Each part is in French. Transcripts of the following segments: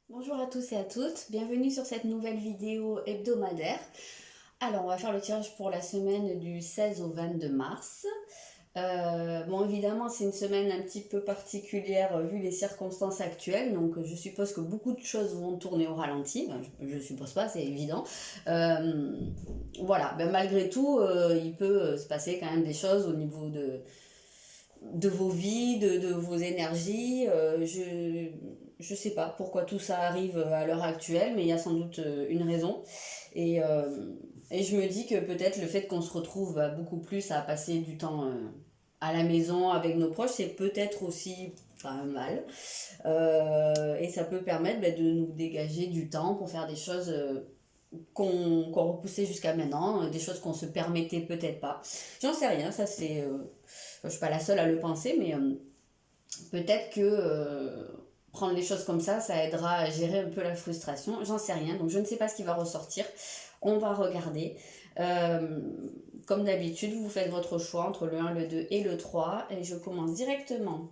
Bonjour à tous et à toutes, bienvenue sur cette nouvelle vidéo hebdomadaire. Alors on va faire le tirage pour la semaine du 16 au 22 mars. Bon évidemment c'est une semaine un petit peu particulière vu les circonstances actuelles, donc je suppose que beaucoup de choses vont tourner au ralenti. Ben, je suppose pas, c'est évident. Euh, voilà, ben, malgré tout il peut se passer quand même des choses au niveau de vos vies, de vos énergies. Je sais pas pourquoi tout ça arrive à l'heure actuelle, mais il y a sans doute une raison. Et, euh, et je me dis que peut-être le fait qu'on se retrouve beaucoup plus à passer du temps à la maison avec nos proches, c'est peut-être aussi pas un mal. Et ça peut permettre de nous dégager du temps pour faire des choses qu'on repoussait jusqu'à maintenant, des choses qu'on se permettait peut-être pas. J'en sais rien, ça c'est... je suis pas la seule à le penser, mais peut-être que prendre les choses comme ça aidera à gérer un peu la frustration. J'en sais rien, donc je ne sais pas ce qui va ressortir. On va regarder. Euh, Comme d'habitude, vous faites votre choix entre le 1, le 2 et le 3. Et je commence directement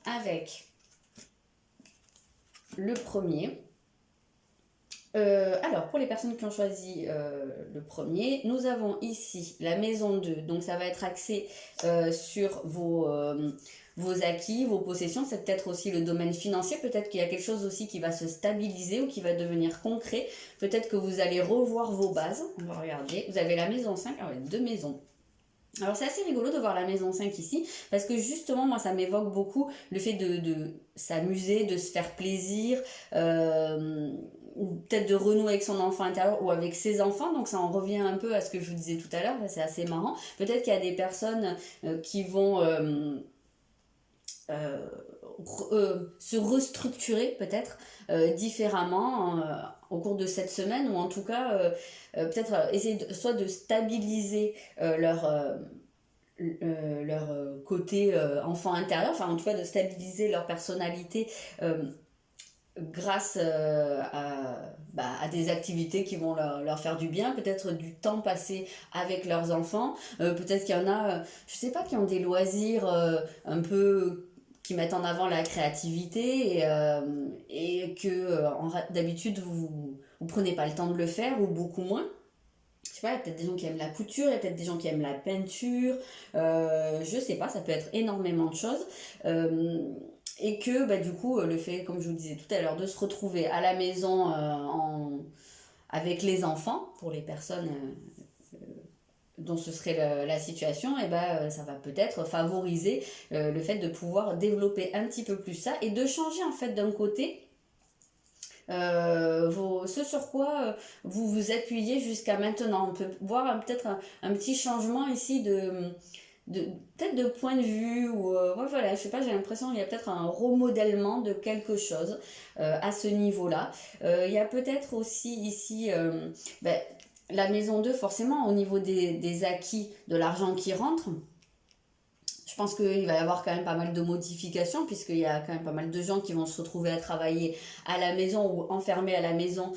avec le premier. Alors, pour les personnes qui ont choisi le premier, nous avons ici la maison 2. Donc, ça va être axé sur vos acquis, vos possessions. C'est peut-être aussi le domaine financier. Peut-être qu'il y a quelque chose aussi qui va se stabiliser ou qui va devenir concret. Peut-être que vous allez revoir vos bases. On va regarder. Vous avez la maison 5. Ah ouais, deux maisons. Alors c'est assez rigolo de voir la maison 5 ici, parce que justement, moi, ça m'évoque beaucoup le fait de s'amuser, de se faire plaisir, ou peut-être de renouer avec son enfant intérieur ou avec ses enfants, donc ça en revient un peu à ce que je vous disais tout à l'heure, c'est assez marrant. Peut-être qu'il y a des personnes qui vont euh, se restructurer peut-être différemment au cours de cette semaine, ou en tout cas peut-être essayer soit de stabiliser leur côté enfant intérieur, enfin en tout cas de stabiliser leur personnalité grâce à des activités qui vont leur faire du bien, peut-être du temps passé avec leurs enfants, peut-être qu'il y en a, je sais pas, qui ont des loisirs un peu qui mettent en avant la créativité et que d'habitude vous prenez pas le temps de le faire ou beaucoup moins. Je sais pas, il y a peut-être des gens qui aiment la couture, il y a peut-être des gens qui aiment la peinture, je sais pas, ça peut être énormément de choses. Et que du coup, le fait, comme je vous disais tout à l'heure, de se retrouver à la maison avec les enfants, pour les personnes dont ce serait la situation, et ça va peut-être favoriser le fait de pouvoir développer un petit peu plus ça et de changer en fait d'un côté ce sur quoi vous vous appuyez jusqu'à maintenant. On peut voir peut-être un petit changement ici de peut-être de point de vue ou ouais, voilà, je sais pas, j'ai l'impression qu'il y a peut-être un remodèlement de quelque chose à ce niveau-là. Il y a peut-être aussi ici ben, la maison 2 forcément au niveau des acquis de l'argent qui rentre. Je pense qu'il va y avoir quand même pas mal de modifications, puisqu'il y a quand même pas mal de gens qui vont se retrouver à travailler à la maison ou enfermés à la maison,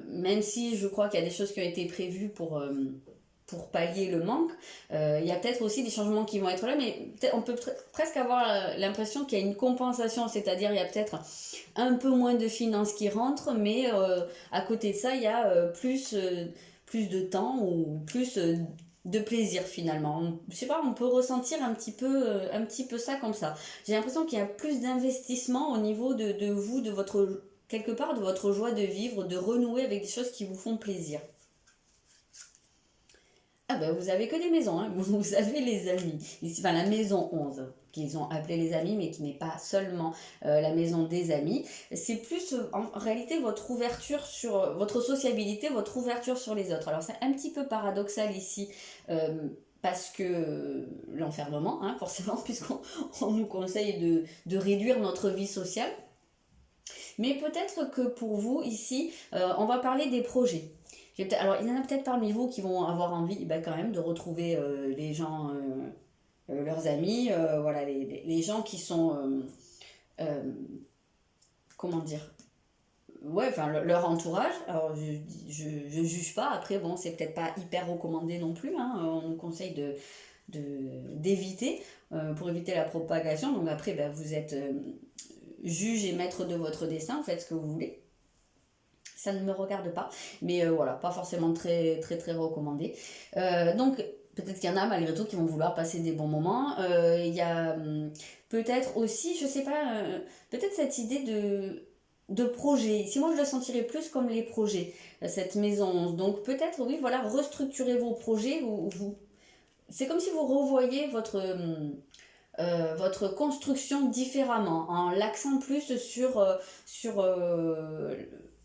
même si je crois qu'il y a des choses qui ont été prévues pour pallier le manque. Il y a peut-être aussi des changements qui vont être là, mais on peut presque avoir l'impression qu'il y a une compensation, c'est-à-dire il y a peut-être un peu moins de finances qui rentrent, mais à côté de ça, il y a plus de temps ou plus de plaisir finalement. Je sais pas, on peut ressentir un petit peu ça comme ça. J'ai l'impression qu'il y a plus d'investissement au niveau de vous, de votre quelque part de votre joie de vivre, de renouer avec des choses qui vous font plaisir. Ah ben vous avez que des maisons, hein. Vous avez les amis. Ici, enfin la maison 11 qu'ils ont appelé les amis, mais qui n'est pas seulement la maison des amis. C'est plus en réalité votre ouverture sur votre sociabilité, votre ouverture sur les autres. Alors c'est un petit peu paradoxal ici. Parce que l'enfermement, hein, forcément, puisqu'on nous conseille de réduire notre vie sociale. Mais peut-être que pour vous, ici, on va parler des projets. Alors, il y en a peut-être parmi vous qui vont avoir envie quand même de retrouver les gens, leurs amis, voilà, les gens qui sont, euh, comment dire, ouais, enfin leur entourage. Alors, je juge pas. Après, bon, c'est peut-être pas hyper recommandé non plus. Hein. On nous conseille d'éviter pour éviter la propagation. Donc après, vous êtes juge et maître de votre destin, vous faites ce que vous voulez. Ça ne me regarde pas, mais voilà, pas forcément très très très recommandé. Donc peut-être qu'il y en a malgré tout qui vont vouloir passer des bons moments. Il y a peut-être aussi, je sais pas, peut-être cette idée de projet. Si moi je le sentirais plus comme les projets, cette maison 11. Donc peut-être, oui, voilà, restructurer vos projets. C'est comme si vous revoyez votre construction différemment, en l'accent plus sur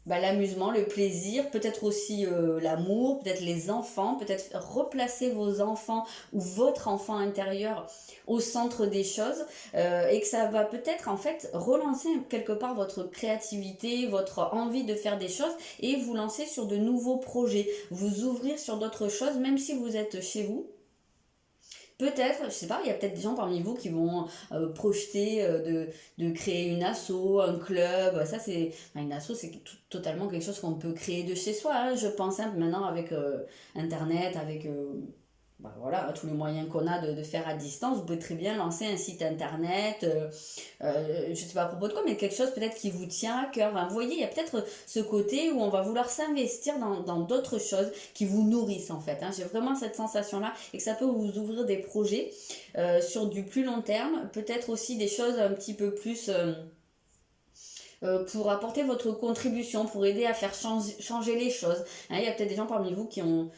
l'amusement, le plaisir, peut-être aussi l'amour, peut-être les enfants, peut-être replacer vos enfants ou votre enfant intérieur au centre des choses, et que ça va peut-être en fait relancer quelque part votre créativité, votre envie de faire des choses et vous lancer sur de nouveaux projets, vous ouvrir sur d'autres choses, même si vous êtes chez vous. Peut-être, je sais pas, il y a peut-être des gens parmi vous qui vont projeter de créer une asso, un club. Ça, c'est une asso, c'est totalement quelque chose qu'on peut créer de chez soi, hein. Je pense hein, maintenant avec Internet, avec voilà, tous les moyens qu'on a de faire à distance, vous pouvez très bien lancer un site internet, je ne sais pas à propos de quoi, mais quelque chose peut-être qui vous tient à cœur. Enfin, vous voyez, il y a peut-être ce côté où on va vouloir s'investir dans d'autres choses qui vous nourrissent en fait, hein. J'ai vraiment cette sensation-là et que ça peut vous ouvrir des projets sur du plus long terme, peut-être aussi des choses un petit peu plus... pour apporter votre contribution, pour aider à faire changer les choses. Hein, il y a peut-être des gens parmi vous qui ont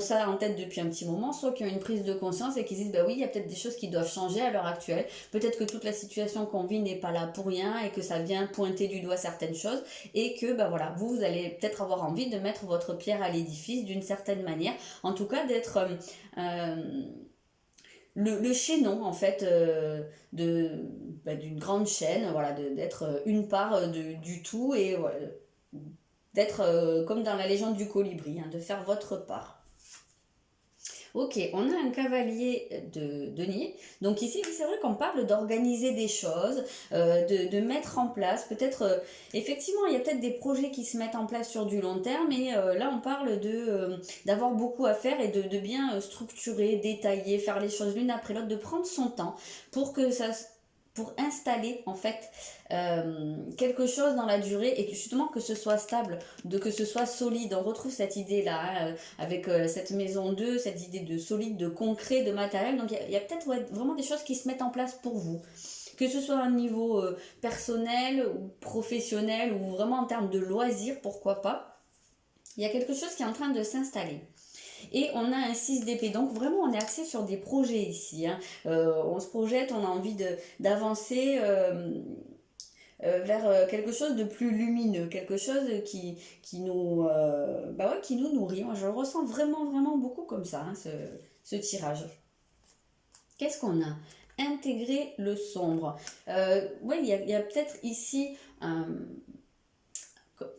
ça en tête depuis un petit moment, soit qui ont une prise de conscience et qui disent, bah oui, il y a peut-être des choses qui doivent changer à l'heure actuelle. Peut-être que toute la situation qu'on vit n'est pas là pour rien et que ça vient pointer du doigt certaines choses et que, bah voilà, vous allez peut-être avoir envie de mettre votre pierre à l'édifice d'une certaine manière. En tout cas, d'être... le chaînon en fait d'une grande chaîne, voilà, d'être une part du tout et voilà, d'être comme dans la légende du colibri, hein, de faire votre part. Ok, on a un cavalier de denier. Donc ici, c'est vrai qu'on parle d'organiser des choses, de mettre en place. Peut-être, effectivement, il y a peut-être des projets qui se mettent en place sur du long terme. Et là, on parle d'avoir beaucoup à faire et de bien structurer, détailler, faire les choses l'une après l'autre, de prendre son temps pour que ça pour installer en fait quelque chose dans la durée et que justement que ce soit stable, que ce soit solide. On retrouve cette idée là hein, avec cette maison 2, cette idée de solide, de concret, de matériel. Donc il y a peut-être vraiment des choses qui se mettent en place pour vous. Que ce soit à un niveau personnel ou professionnel ou vraiment en termes de loisirs, pourquoi pas. Il y a quelque chose qui est en train de s'installer. Et on a un 6 d'épée, donc vraiment on est axé sur des projets ici, hein. On se projette, on a envie d'avancer vers quelque chose de plus lumineux, quelque chose qui qui nous nourrit. Moi je le ressens vraiment vraiment beaucoup comme ça, hein, ce tirage. Qu'est-ce qu'on a? Intégrer le sombre. Oui, il y a peut-être ici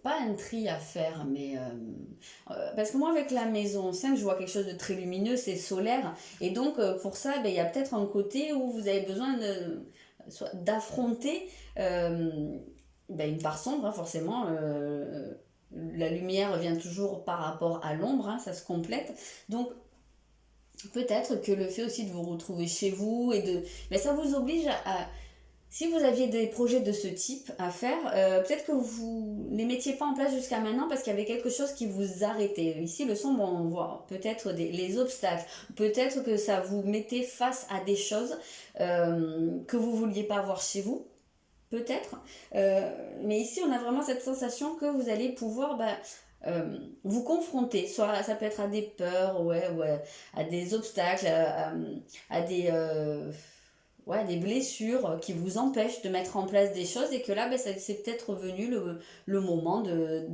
pas un tri à faire, mais parce que moi avec la maison 5 je vois quelque chose de très lumineux, c'est solaire, et donc pour ça il y a peut-être un côté où vous avez besoin d'affronter une part sombre, hein, forcément. La lumière vient toujours par rapport à l'ombre, hein, ça se complète, donc peut-être que le fait aussi de vous retrouver chez vous mais ça vous oblige à si vous aviez des projets de ce type à faire, peut-être que vous ne les mettiez pas en place jusqu'à maintenant parce qu'il y avait quelque chose qui vous arrêtait. Ici, le sombre, on voit peut-être les obstacles. Peut-être que ça vous mettait face à des choses que vous ne vouliez pas avoir chez vous. Peut-être. Mais ici, on a vraiment cette sensation que vous allez pouvoir... vous confronter, soit ça peut être à des peurs, ouais, à des obstacles, à des blessures qui vous empêchent de mettre en place des choses et que là, c'est peut-être venu le moment de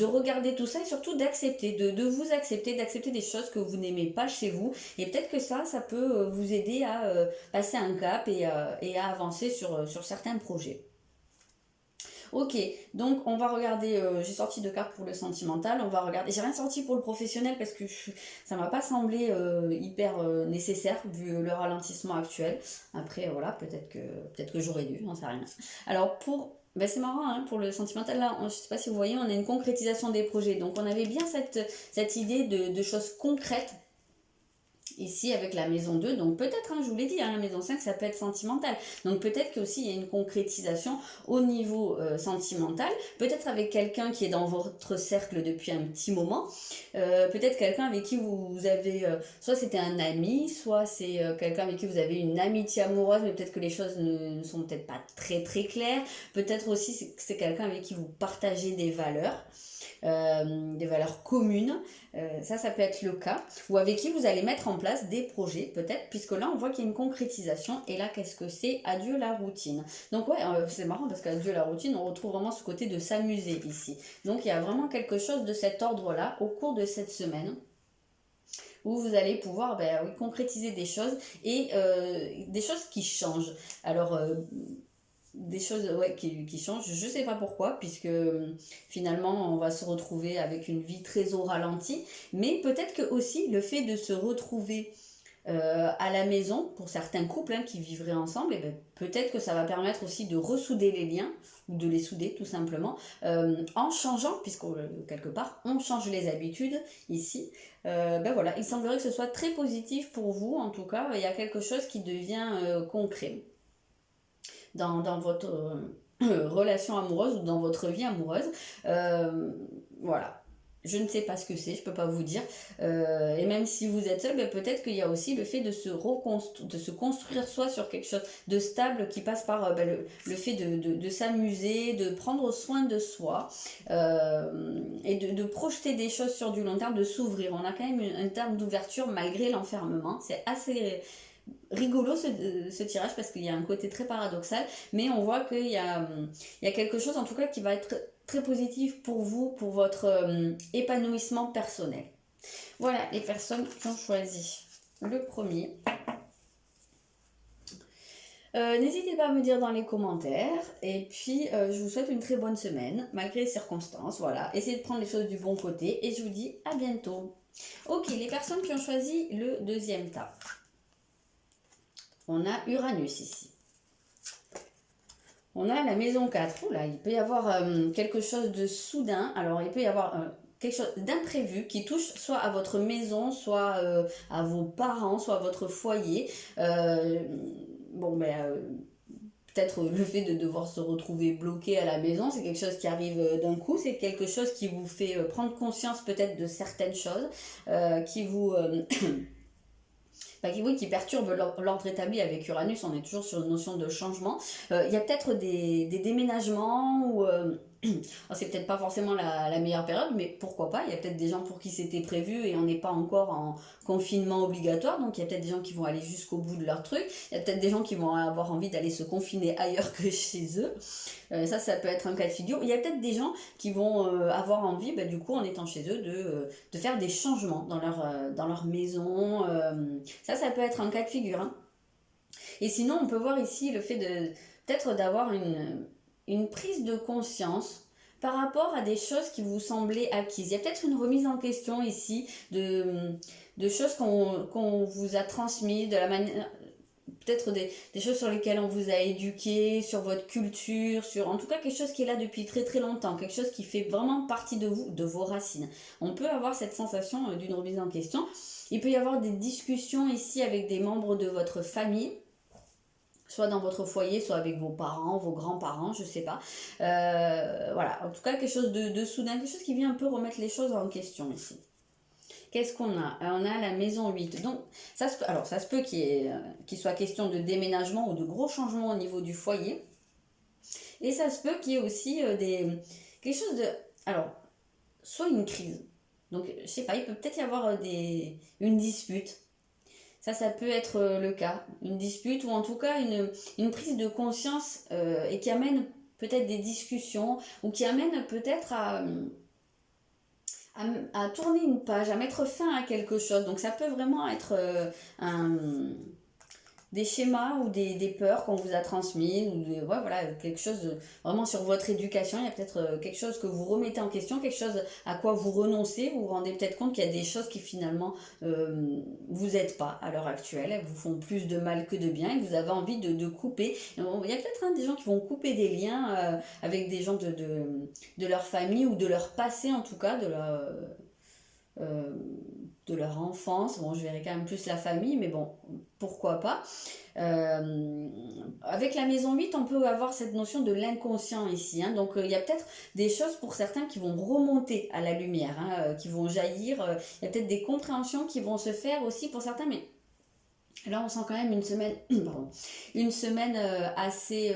regarder tout ça et surtout d'accepter, de vous accepter, d'accepter des choses que vous n'aimez pas chez vous et peut-être que ça peut vous aider à passer un cap et à avancer sur certains projets. Ok, donc on va regarder, j'ai sorti 2 cartes pour le sentimental, on va regarder, j'ai rien sorti pour le professionnel parce que ça m'a pas semblé hyper nécessaire vu le ralentissement actuel. Après voilà, peut-être que j'aurais dû, j'en sais rien. Alors c'est marrant, hein, pour le sentimental, là, je sais pas si vous voyez, on a une concrétisation des projets, donc on avait bien cette idée de choses concrètes ici avec la maison 2, donc peut-être, hein, je vous l'ai dit, hein, la maison 5 ça peut être sentimental, donc peut-être qu'aussi il y a une concrétisation au niveau sentimental, peut-être avec quelqu'un qui est dans votre cercle depuis un petit moment, peut-être quelqu'un avec qui vous avez, soit c'était un ami, soit c'est quelqu'un avec qui vous avez une amitié amoureuse, mais peut-être que les choses ne sont peut-être pas très très claires, peut-être aussi c'est quelqu'un avec qui vous partagez des valeurs communes, ça peut être le cas, ou avec qui vous allez mettre en place des projets peut-être, puisque là on voit qu'il y a une concrétisation, et là qu'est-ce que c'est? Adieu la routine. Donc ouais, c'est marrant parce qu'adieu la routine, on retrouve vraiment ce côté de s'amuser ici. Donc il y a vraiment quelque chose de cet ordre-là au cours de cette semaine, où vous allez pouvoir oui, concrétiser des choses, et des choses qui changent. Alors, des choses ouais, qui changent, je sais pas pourquoi, puisque finalement on va se retrouver avec une vie très au ralenti, mais peut-être que aussi le fait de se retrouver à la maison, pour certains couples qui vivraient ensemble, et peut-être que ça va permettre aussi de ressouder les liens, ou de les souder tout simplement, en changeant, puisque quelque part on change les habitudes ici. Voilà, il semblerait que ce soit très positif pour vous, en tout cas, il y a quelque chose qui devient concret dans votre relation amoureuse, ou dans votre vie amoureuse. Voilà. Je ne sais pas ce que c'est, je peux pas vous dire. Et même si vous êtes seul, peut-être qu'il y a aussi le fait de se construire soi sur quelque chose de stable, qui passe par le fait de s'amuser, de prendre soin de soi, et de projeter des choses sur du long terme, de s'ouvrir. On a quand même un terme d'ouverture malgré l'enfermement. C'est assez rigolo ce tirage, parce qu'il y a un côté très paradoxal, mais on voit qu'il y a quelque chose en tout cas qui va être très positif pour vous, pour votre épanouissement personnel. Voilà les personnes qui ont choisi le premier. N'hésitez pas à me dire dans les commentaires, et puis je vous souhaite une très bonne semaine malgré les circonstances. Voilà, essayez de prendre les choses du bon côté, et je vous dis à bientôt. Ok, les personnes qui ont choisi le deuxième tas, on a Uranus ici. On a la maison 4. Oula, il peut y avoir quelque chose de soudain. Alors, il peut y avoir quelque chose d'imprévu qui touche soit à votre maison, soit à vos parents, soit à votre foyer. Peut-être le fait de devoir se retrouver bloqué à la maison, c'est quelque chose qui arrive d'un coup. C'est quelque chose qui vous fait prendre conscience peut-être de certaines choses, qui vous... qui perturbe l'ordre établi. Avec Uranus, on est toujours sur une notion de changement. Il y a peut-être des déménagements, ou c'est peut-être pas forcément la meilleure période, mais pourquoi pas. Il y a peut-être des gens pour qui c'était prévu et on n'est pas encore en confinement obligatoire, donc il y a peut-être des gens qui vont aller jusqu'au bout de leur truc. Il y a peut-être des gens qui vont avoir envie d'aller se confiner ailleurs que chez eux. Ça peut être un cas de figure. Il y a peut-être des gens qui vont avoir envie, du coup, en étant chez eux, de faire des changements dans leur maison. Ça peut être un cas de figure. Hein. Et sinon, on peut voir ici le fait peut-être d'avoir une prise de conscience par rapport à des choses qui vous semblaient acquises. Il y a peut-être une remise en question ici de choses qu'on vous a transmises, de la manière... Peut-être des choses sur lesquelles on vous a éduqué, sur votre culture, en tout cas quelque chose qui est là depuis très très longtemps, quelque chose qui fait vraiment partie de vous, de vos racines. On peut avoir cette sensation d'une remise en question. Il peut y avoir des discussions ici avec des membres de votre famille, soit dans votre foyer, soit avec vos parents, vos grands-parents, je sais pas. Voilà, en tout cas quelque chose de soudain, quelque chose qui vient un peu remettre les choses en question ici. Qu'est-ce qu'on a? On a la maison 8. Donc, ça se peut qu'il soit question de déménagement ou de gros changements au niveau du foyer. Et ça se peut qu'il y ait aussi quelque chose de... Alors, soit une crise. Donc, je sais pas, il peut peut-être y avoir une dispute. Ça peut être le cas. Une dispute, ou en tout cas une prise de conscience, et qui amène peut-être des discussions, ou qui amène peut-être à tourner une page, à mettre fin à quelque chose. Donc ça peut vraiment être des schémas ou des peurs qu'on vous a transmises, ou voilà, quelque chose vraiment sur votre éducation. Il y a peut-être quelque chose que vous remettez en question, quelque chose à quoi vous renoncez. Vous vous rendez peut-être compte qu'il y a des choses qui finalement vous aident pas à l'heure actuelle, elles vous font plus de mal que de bien, et vous avez envie de couper. Il y a peut-être des gens qui vont couper des liens avec des gens de leur famille, ou de leur passé en tout cas, euh, de leur enfance. Bon, je verrai quand même plus la famille, mais bon, pourquoi pas. Avec la maison 8, on peut avoir cette notion de l'inconscient ici, hein. Donc, il y a peut-être des choses pour certains qui vont remonter à la lumière, hein, qui vont jaillir. Il y a peut-être des compréhensions qui vont se faire aussi pour certains, mais là, on sent quand même une semaine, pardon, une semaine assez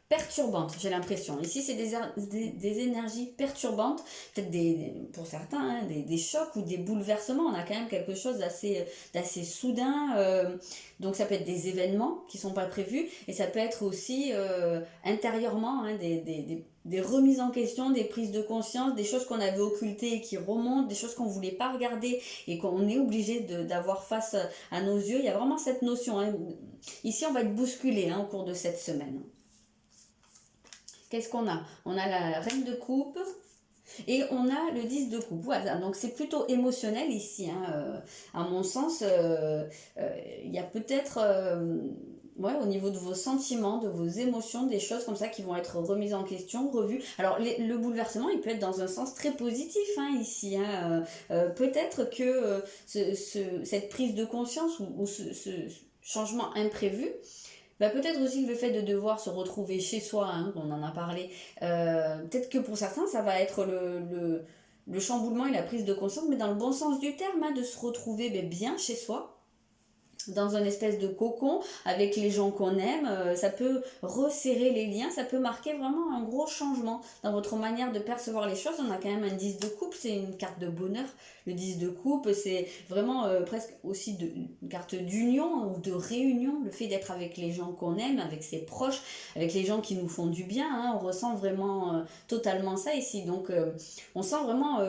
perturbante, j'ai l'impression. Ici, c'est des énergies perturbantes, peut-être pour certains, hein, des chocs ou des bouleversements. On a quand même quelque chose d'assez soudain. Donc, ça peut être des événements qui ne sont pas prévus et ça peut être aussi intérieurement, hein, des remises en question, des prises de conscience, des choses qu'on avait occultées et qui remontent, des choses qu'on ne voulait pas regarder et qu'on est obligé d'avoir face à nos yeux. Il y a vraiment cette notion, hein. Ici, on va être bousculé, hein, au cours de cette semaine. Qu'est-ce qu'on a? On a la reine de coupe et on a le 10 de coupe. Voilà, donc c'est plutôt émotionnel ici, hein, à mon sens. Il y a peut-être, ouais, au niveau de vos sentiments, de vos émotions, des choses comme ça qui vont être remises en question, revues. Alors le bouleversement, il peut être dans un sens très positif, hein, ici, hein. Peut-être que cette prise de conscience ou ce changement imprévu, bah, peut-être aussi le fait de devoir se retrouver chez soi, hein, on en a parlé. Peut-être que pour certains, ça va être le chamboulement et la prise de conscience, mais dans le bon sens du terme, hein, de se retrouver bien chez soi, dans un espèce de cocon avec les gens qu'on aime. Ça peut resserrer les liens, ça peut marquer vraiment un gros changement dans votre manière de percevoir les choses. On a quand même un 10 de coupe, c'est une carte de bonheur. Le 10 de coupe, c'est vraiment presque aussi une carte d'union ou de réunion, le fait d'être avec les gens qu'on aime, avec ses proches, avec les gens qui nous font du bien, hein. On ressent vraiment totalement ça ici. Donc on sent vraiment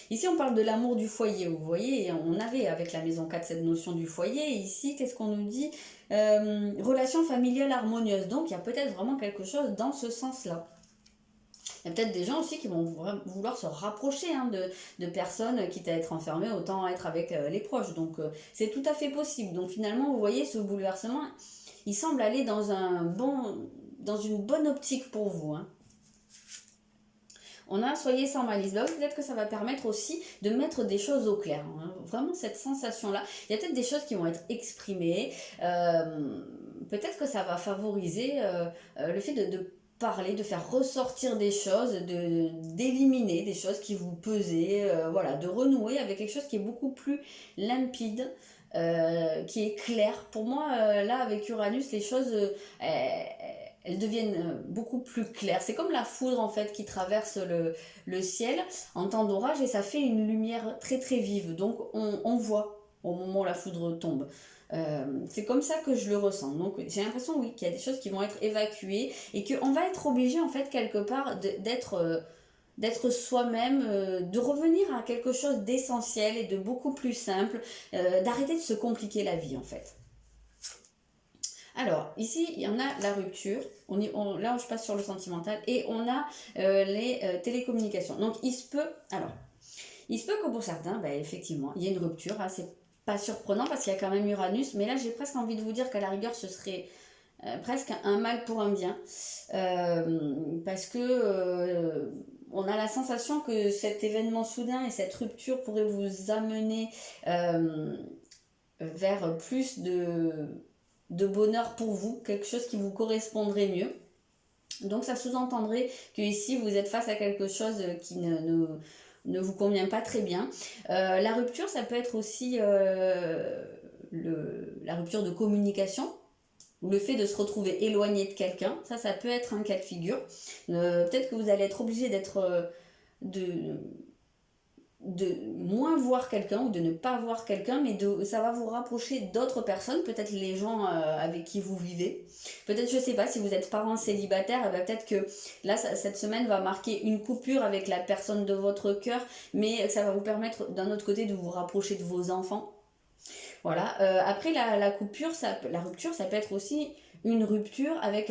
ici on parle de l'amour du foyer, vous voyez, on avait avec la maison 4 cette notion du foyer. Et ici, qu'est-ce qu'on nous dit? Relation familiale harmonieuse. Donc, il y a peut-être vraiment quelque chose dans ce sens-là. Il y a peut-être des gens aussi qui vont vouloir se rapprocher, hein, de personnes, quitte à être enfermées, autant être avec les proches. Donc, c'est tout à fait possible. Donc, finalement, vous voyez, ce bouleversement, il semble aller dans une bonne optique pour vous, hein. On a soyez sans malice. Bah oui, peut-être que ça va permettre aussi de mettre des choses au clair, hein. Vraiment cette sensation-là. Il y a peut-être des choses qui vont être exprimées. Peut-être que ça va favoriser le fait de parler, de faire ressortir des choses, d'éliminer des choses qui vous pesaient, voilà, de renouer avec quelque chose qui est beaucoup plus limpide. Qui est clair. Pour moi, là, avec Uranus, les choses, elles deviennent beaucoup plus claires. C'est comme la foudre, en fait, qui traverse le ciel en temps d'orage et ça fait une lumière très très vive. Donc, on voit au moment où la foudre tombe. C'est comme ça que je le ressens. Donc, j'ai l'impression, oui, qu'il y a des choses qui vont être évacuées et qu'on va être obligé, en fait, quelque part, d'être soi-même, de revenir à quelque chose d'essentiel et de beaucoup plus simple, d'arrêter de se compliquer la vie en fait. Alors, ici, il y en a la rupture, là je passe sur le sentimental, et on a les télécommunications. Donc, il se peut que pour certains, bah, effectivement, il y ait une rupture, hein, c'est pas surprenant parce qu'il y a quand même Uranus, mais là j'ai presque envie de vous dire qu'à la rigueur, ce serait presque un mal pour un bien, parce que on a la sensation que cet événement soudain et cette rupture pourrait vous amener vers plus de bonheur pour vous, quelque chose qui vous correspondrait mieux. Donc ça sous-entendrait que ici vous êtes face à quelque chose qui ne vous convient pas très bien. La rupture, ça peut être aussi la rupture de communication, ou le fait de se retrouver éloigné de quelqu'un. Ça peut être un cas de figure. Peut-être que vous allez être obligé de moins voir quelqu'un ou de ne pas voir quelqu'un, mais ça va vous rapprocher d'autres personnes, peut-être les gens avec qui vous vivez. Peut-être, je sais pas, si vous êtes parent célibataire, peut-être que là, cette semaine va marquer une coupure avec la personne de votre cœur, mais ça va vous permettre d'un autre côté de vous rapprocher de vos enfants. Voilà. Après, la rupture, ça peut être aussi une rupture avec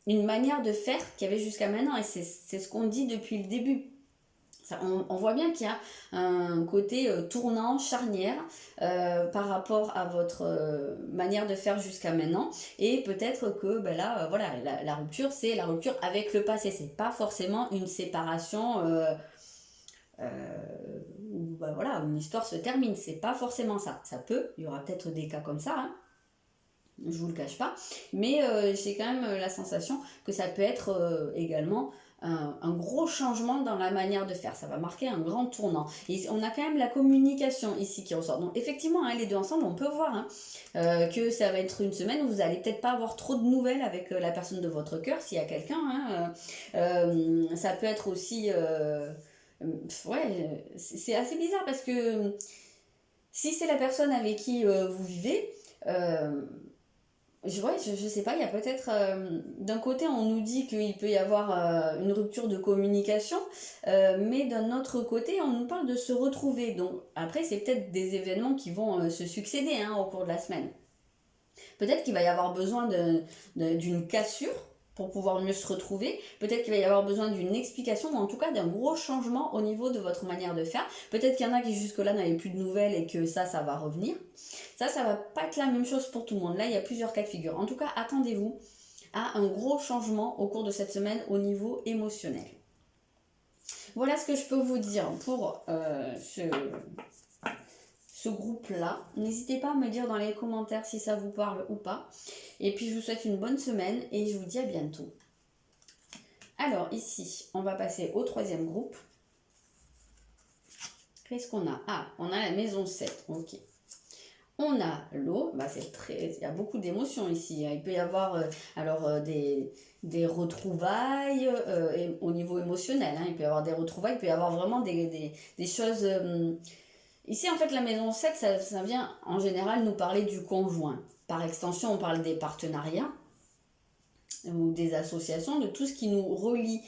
une manière de faire qu'il y avait jusqu'à maintenant, et c'est ce qu'on dit depuis le début. On voit bien qu'il y a un côté tournant, charnière par rapport à votre manière de faire jusqu'à maintenant, et peut-être que là, voilà, la rupture, c'est la rupture avec le passé, c'est pas forcément une séparation bah voilà, une histoire se termine. C'est pas forcément ça. Ça peut, il y aura peut-être des cas comme ça, hein, je vous le cache pas, mais j'ai quand même la sensation que ça peut être également un gros changement dans la manière de faire. Ça va marquer un grand tournant. Et on a quand même la communication ici qui ressort. Donc effectivement, hein, les deux ensemble, on peut voir que ça va être une semaine où vous allez peut-être pas avoir trop de nouvelles avec la personne de votre cœur, s'il y a quelqu'un. Hein, ça peut être aussi... ouais, c'est assez bizarre parce que si c'est la personne avec qui vous vivez... je sais pas, il y a peut-être d'un côté on nous dit qu'il peut y avoir une rupture de communication, mais d'un autre côté on nous parle de se retrouver. Donc après c'est peut-être des événements qui vont se succéder hein, au cours de la semaine. Peut-être qu'il va y avoir besoin d'une cassure pour pouvoir mieux se retrouver. Peut-être qu'il va y avoir besoin d'une explication ou en tout cas d'un gros changement au niveau de votre manière de faire. Peut-être qu'il y en a qui jusque-là n'avaient plus de nouvelles et que ça va revenir. Ça va pas être la même chose pour tout le monde. Là, il y a plusieurs cas de figure. En tout cas, attendez-vous à un gros changement au cours de cette semaine au niveau émotionnel. Voilà ce que je peux vous dire pour ce groupe-là. N'hésitez pas à me dire dans les commentaires si ça vous parle ou pas. Et puis, je vous souhaite une bonne semaine et je vous dis à bientôt. Alors, ici, on va passer au troisième groupe. Qu'est-ce qu'on a? Ah, on a la maison 7. Ok. On a l'eau, bah il y a beaucoup d'émotions ici. Il peut y avoir des retrouvailles au niveau émotionnel. Hein. Il peut y avoir des retrouvailles, il peut y avoir vraiment des choses... Ici, en fait, la maison 7, ça vient en général nous parler du conjoint. Par extension, on parle des partenariats ou des associations, de tout ce qui nous relie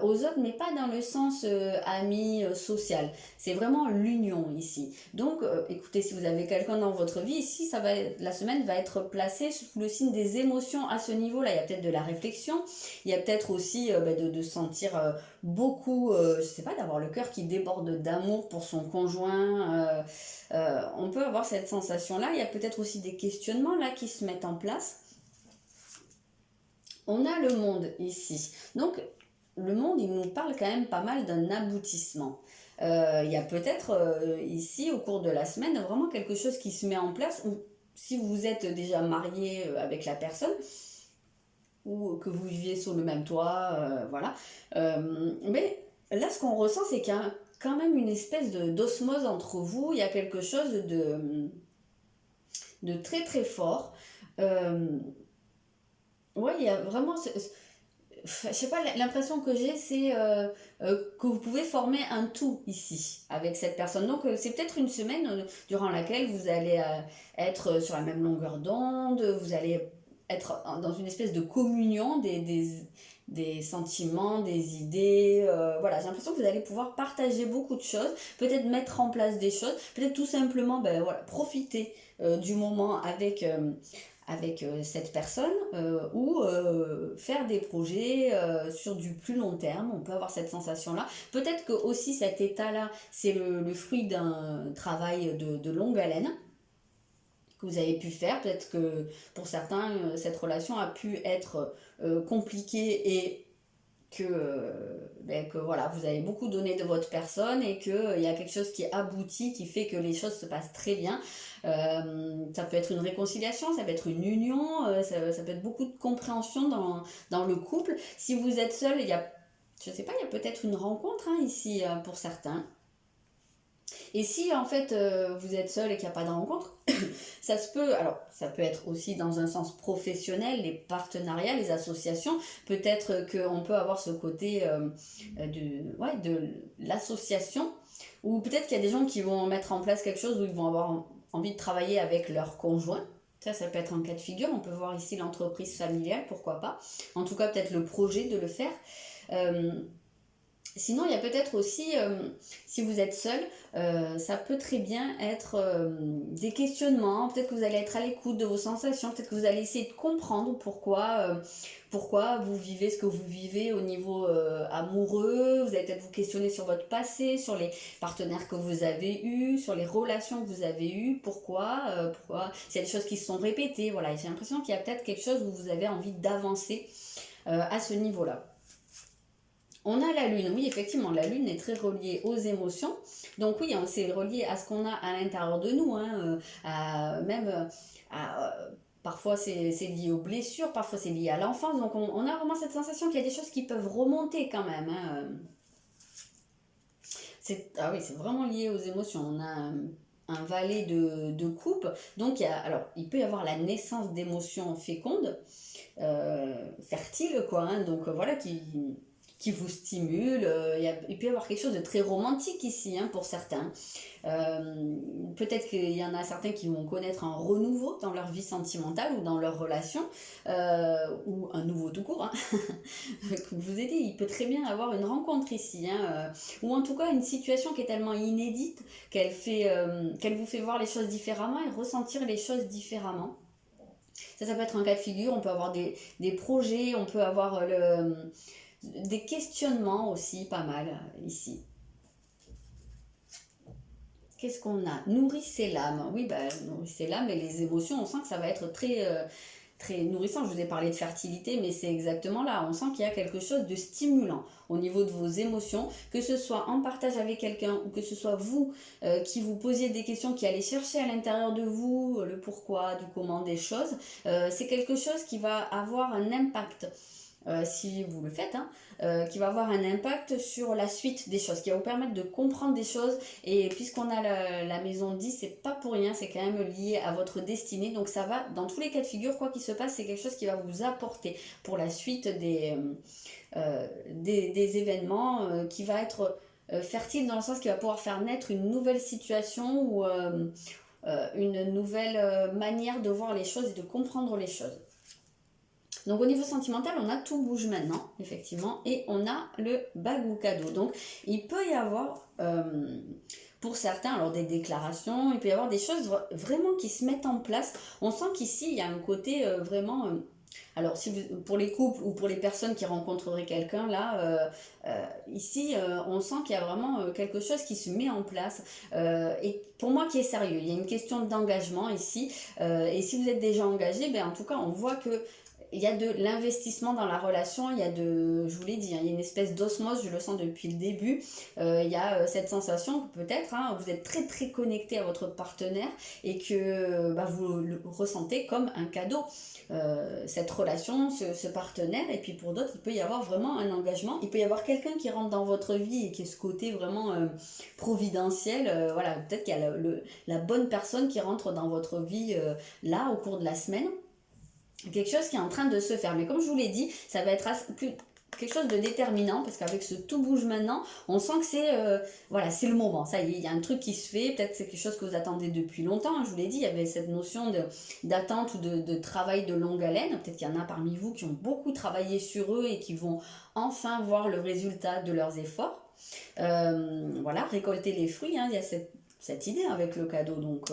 aux autres, mais pas dans le sens ami, social. C'est vraiment l'union ici. Donc, écoutez, si vous avez quelqu'un dans votre vie, ici, la semaine va être placée sous le signe des émotions à ce niveau-là. Il y a peut-être de la réflexion, il y a peut-être aussi de sentir beaucoup, je sais pas, d'avoir le cœur qui déborde d'amour pour son conjoint. On peut avoir cette sensation-là. Il y a peut-être aussi des questionnements là qui se mettent en place. On a le monde ici. Donc, le monde, il nous parle quand même pas mal d'un aboutissement. Il y a peut-être ici, au cours de la semaine, vraiment quelque chose qui se met en place, ou si vous êtes déjà marié avec la personne, ou que vous viviez sous le même toit, voilà. Mais là, ce qu'on ressent, c'est qu'il y a quand même une espèce d'osmose entre vous, il y a quelque chose de très très fort. Ouais, il y a vraiment... je sais pas, l'impression que j'ai, c'est que vous pouvez former un tout ici avec cette personne. Donc, c'est peut-être une semaine durant laquelle vous allez être sur la même longueur d'onde, vous allez être dans une espèce de communion des sentiments, des idées. Voilà, j'ai l'impression que vous allez pouvoir partager beaucoup de choses, peut-être mettre en place des choses, peut-être tout simplement voilà, profiter du moment avec cette personne ou faire des projets sur du plus long terme. On peut avoir cette sensation-là. Peut-être que aussi cet état-là, c'est le fruit d'un travail de longue haleine que vous avez pu faire. Peut-être que pour certains, cette relation a pu être compliquée et que voilà, vous avez beaucoup donné de votre personne et qu'il y a quelque chose qui aboutit, qui fait que les choses se passent très bien. Ça peut être une réconciliation, ça peut être une union, ça peut être beaucoup de compréhension dans le couple. Si vous êtes seul, je sais pas, il y a peut-être une rencontre hein, ici pour certains. Et si en fait vous êtes seul et qu'il n'y a pas de rencontre, ça peut être aussi dans un sens professionnel, les partenariats, les associations, peut-être qu'on peut avoir ce côté de l'association, ou peut-être qu'il y a des gens qui vont mettre en place quelque chose où ils vont avoir envie de travailler avec leur conjoint. Ça peut être un cas de figure. On peut voir ici l'entreprise familiale, pourquoi pas. En tout cas, peut-être le projet de le faire. Sinon, il y a peut-être aussi, si vous êtes seul, ça peut très bien être des questionnements. Peut-être que vous allez être à l'écoute de vos sensations. Peut-être que vous allez essayer de comprendre pourquoi vous vivez ce que vous vivez au niveau amoureux. Vous allez peut-être vous questionner sur votre passé, sur les partenaires que vous avez eus, sur les relations que vous avez eues. Pourquoi s'il y a des choses qui se sont répétées. Voilà, j'ai l'impression qu'il y a peut-être quelque chose où vous avez envie d'avancer à ce niveau-là. On a la lune, oui, effectivement, la lune est très reliée aux émotions. Donc oui, c'est relié à ce qu'on a à l'intérieur de nous, hein, même parfois c'est lié aux blessures, parfois c'est lié à l'enfance. Donc on a vraiment cette sensation qu'il y a des choses qui peuvent remonter quand même, hein. Ah oui, c'est vraiment lié aux émotions. On a un valet de coupe. Donc alors, il peut y avoir la naissance d'émotions fécondes, fertiles, quoi, hein, donc voilà, qui vous stimule. Il peut y avoir quelque chose de très romantique ici, hein, pour certains. Peut-être qu'il y en a certains qui vont connaître un renouveau dans leur vie sentimentale ou dans leur relation, ou un nouveau tout court, hein. Comme je vous ai dit, il peut très bien avoir une rencontre ici, hein, ou en tout cas une situation qui est tellement inédite qu'elle vous fait voir les choses différemment et ressentir les choses différemment. Ça peut être un cas de figure. On peut avoir des projets, on peut avoir des questionnements aussi, pas mal ici. Qu'est-ce qu'on a? Nourrissez l'âme. Oui, bah, nourrissez l'âme et les émotions, on sent que ça va être très nourrissant. Je vous ai parlé de fertilité, mais c'est exactement là. On sent qu'il y a quelque chose de stimulant au niveau de vos émotions, que ce soit en partage avec quelqu'un ou que ce soit vous qui vous posiez des questions, qui allez chercher à l'intérieur de vous le pourquoi, du comment des choses. C'est quelque chose qui va avoir un impact. Si vous le faites, hein, qui va avoir un impact sur la suite des choses, qui va vous permettre de comprendre des choses. Et puisqu'on a la maison 10, c'est pas pour rien, c'est quand même lié à votre destinée. Donc ça va, dans tous les cas de figure, quoi qu'il se passe, c'est quelque chose qui va vous apporter pour la suite des événements, qui va être fertile dans le sens qu'il va pouvoir faire naître une nouvelle situation ou une nouvelle manière de voir les choses et de comprendre les choses. Donc au niveau sentimental, on a tout bouge maintenant, effectivement, et on a le bagou cadeau. Donc il peut y avoir, pour certains, alors des déclarations, il peut y avoir des choses vraiment qui se mettent en place. On sent qu'ici, il y a un côté vraiment... alors, pour les couples ou pour les personnes qui rencontreraient quelqu'un, là, ici, on sent qu'il y a vraiment quelque chose qui se met en place. Et pour moi, qui est sérieux. Il y a une question d'engagement ici. Et si vous êtes déjà engagé, ben, en tout cas, on voit que il y a de l'investissement dans la relation, il y a je vous l'ai dit, hein, il y a une espèce d'osmose, je le sens depuis le début. Il y a cette sensation que peut-être, hein, vous êtes très très connecté à votre partenaire et que vous le ressentez comme un cadeau. Cette relation, ce partenaire, et puis pour d'autres, il peut y avoir vraiment un engagement. Il peut y avoir quelqu'un qui rentre dans votre vie et qui est ce côté vraiment providentiel. Voilà, peut-être qu'il y a la bonne personne qui rentre dans votre vie là au cours de la semaine. Quelque chose qui est en train de se faire. Mais comme je vous l'ai dit, ça va être quelque chose de déterminant, parce qu'avec ce tout bouge maintenant, on sent que c'est voilà, c'est le moment. Ça y est, il y a un truc qui se fait. Peut-être que c'est quelque chose que vous attendez depuis longtemps. Je vous l'ai dit, il y avait cette notion d'attente ou de travail de longue haleine. Peut-être qu'il y en a parmi vous qui ont beaucoup travaillé sur eux et qui vont enfin voir le résultat de leurs efforts. Voilà, récolter les fruits, hein. Il y a cette idée avec le cadeau. Donc...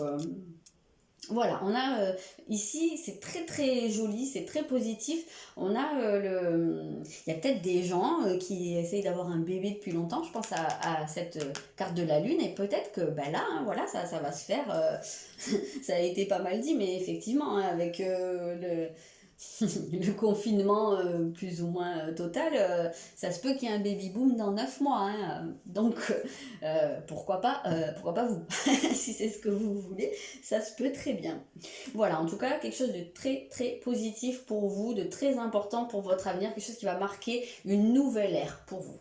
voilà, on a ici, c'est très très joli, c'est très positif. On a il y a peut-être des gens qui essayent d'avoir un bébé depuis longtemps. Je pense à cette carte de la lune, et peut-être que là, hein, voilà, ça va se faire. Ça a été pas mal dit, mais effectivement, hein, avec le confinement plus ou moins total, ça se peut qu'il y ait un baby boom dans 9 mois, hein. Donc pourquoi pas vous. Si c'est ce que vous voulez, ça se peut très bien. Voilà, en tout cas quelque chose de très très positif pour vous, de très important pour votre avenir, quelque chose qui va marquer une nouvelle ère pour vous.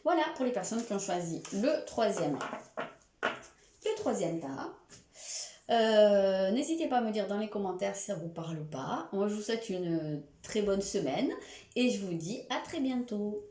Voilà pour les personnes qui ont choisi le troisième tas. N'hésitez pas à me dire dans les commentaires si ça vous parle ou pas. Moi je vous souhaite une très bonne semaine et je vous dis à très bientôt.